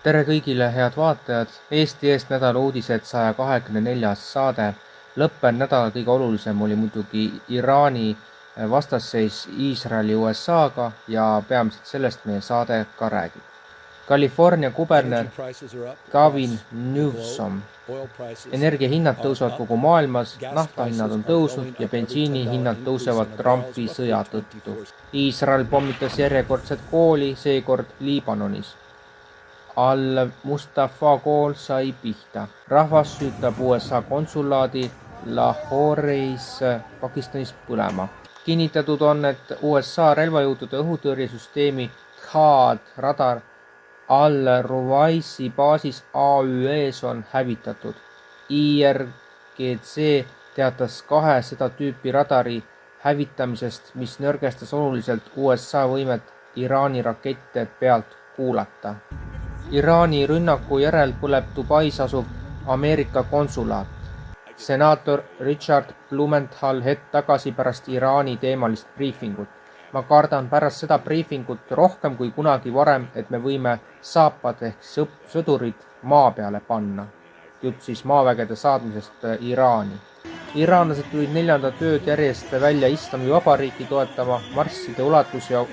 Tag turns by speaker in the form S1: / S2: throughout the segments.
S1: Tere kõigile, head vaatajad! Eesti eest nädala uudised 124. saade. Lõppenud nädala kõige olulisem oli muidugi Iraani vastasseis Iisraeli USA-ga ja peamiselt sellest meie saade ka räägib. California kuberner Gavin Newsom. Energiahinnad tõusevad kogu maailmas, naftahinnad on tõusnud ja bensiinihinnad tõusevad Trumpi sõja tõttu. Iisrael pommitas järjekordset kooli, seekord Liibanonis. Al-Mustafa kool sai pihta. Rahvas süütab USA konsulaadi Lahoreis Pakistanis põlema. Kinnitatud on, et USA relvajõudude õhutõrjesüsteemi THAAD radar Al-Ruwaisi baasis AÜE-s on hävitatud. IRGC teatas 2 seda tüüpi radari hävitamisest, mis nõrgestas oluliselt USA võimet Iraani rakette pealt kuulata. Iraani rünnaku järel põleb Dubais asuv Ameerika konsulaat. Senaator Richard Blumenthal hetk tagasi pärast Iraani teemalist briifingut. Ma kardan pärast seda briifingut rohkem kui kunagi varem, et me võime saapad ehk sõdurid maa peale panna. Jutt siis maavägede saadmisest Iraani. Iraanlased tulid 4. tööd järjest välja Islami Vabariiki toetama, marsside ulatus ja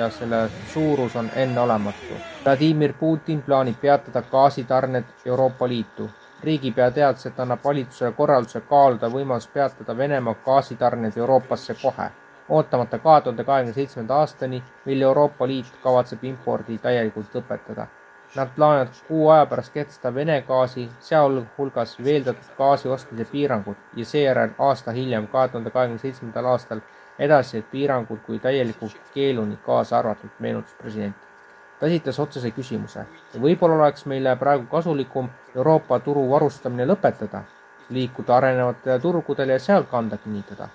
S1: selle suurus on enneolematu. Vladimir Putin plaanib peatada gaasitarned Euroopa Liitu. Riigipea teadis, et annab valitsusele korralduse kaaluda võimalus peatada Venemaa gaasitarned Euroopasse kohe, ootamata 2027. aastani, mil Euroopa Liit kavatseb impordi täielikult lõpetada. Nad plaanivad 6 aja pärast kehtestada Vene gaasi, sealhulgas veeldatud gaasi ostmise piirangud ja seejärel aasta hiljem 2027. aastal edasi piirangud kui täieliku keeluni kaasa arvatud, meenutas president. Ta esitas otsese küsimuse. Võib-olla oleks meile praegu kasulikum Euroopa turu varustamine lõpetada, liikuda arenevatele turgudele ja seal kanda kinnitada.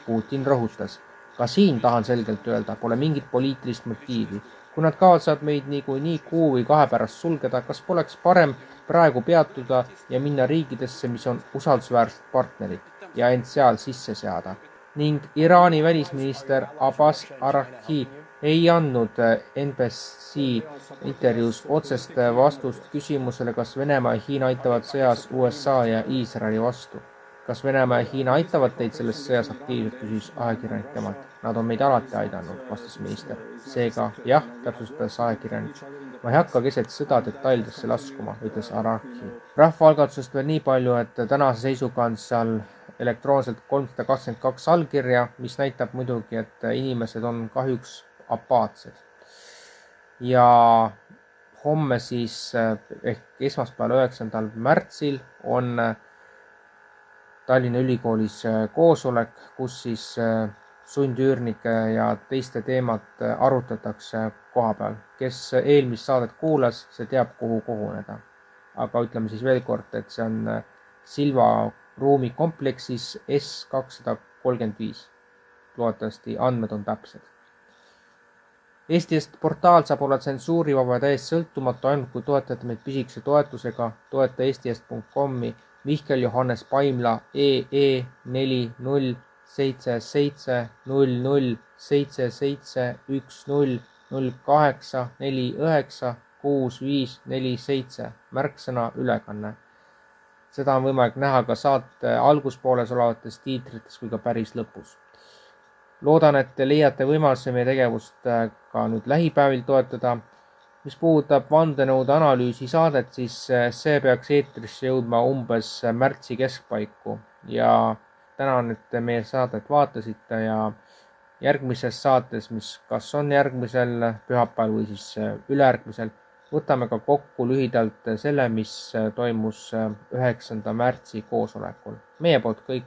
S1: Putin rõhutas. Ka siin tahan selgelt öelda, pole mingit poliitilist motiivi. Kui nad kavatsevad meid nii 6 või 2 pärast sulgeda, kas poleks parem praegu peatuda ja minna riikidesse, mis on usaldusväärsed partnerid ja end seal sisse seada. Ning Iraani välisminister Abbas Araghchi ei andnud NBC intervjuus otsest vastust küsimusele, kas Venemaa ja Hiina aitavad sõjas USA ja Iisraeli vastu. Kas Venemaa ja Hiina aitavad teid selles sõjas aktiivselt, küsis ajakirjanik temalt. Nad on meid alati aidanud, vastas minister. Seega jah, täpsustas ajakirjanik. Ma ei hakka keset sõda detailidesse laskuma, ütles Araghchi. Rahvaalgatusest veel nii palju, et tänase seisuga on seal elektroonselt 322 allkirja, mis näitab muidugi, et inimesed on kahjuks apaatsed. Ja homme siis ehk esmaspäeval 9. märtsil on Tallinna Ülikoolis koosolek, kus siis sundüürnike ja teiste teemat arutatakse kohapeal. Kes eelmist saadet kuulas, see teab, kuhu koguneda. Aga ütleme siis veel kord, et see on Silva ruumikompleksis S235. Loodetavasti andmed on täpsed. Eesti eest portaal saab olla tsensuurivaba ja täiesti sõltumatu ainult kui toetate meid pisikese toetusega, toeta eestiest.com-i Mihkel Johannes Paimla EE 40770008496547 märksõna ülekanne. Seda on võimalik näha ka saate alguspooles olevates tiitrites kui ka päris lõpus. Loodan, et te leiate võimaluse meie tegevust ka nüüd lähipäevil toetada. Mis puudutab vandenõude analüüsi saadet, siis see peaks eetrisse jõudma umbes märtsi keskpaiku ja tänan, et meie saadet vaatasite ja järgmises saates, mis kas on järgmisel pühapäeval või siis ülejärgmisel, võtame ka kokku lühidalt selle, mis toimus 9. märtsi koosolekul. Meie poolt kõik.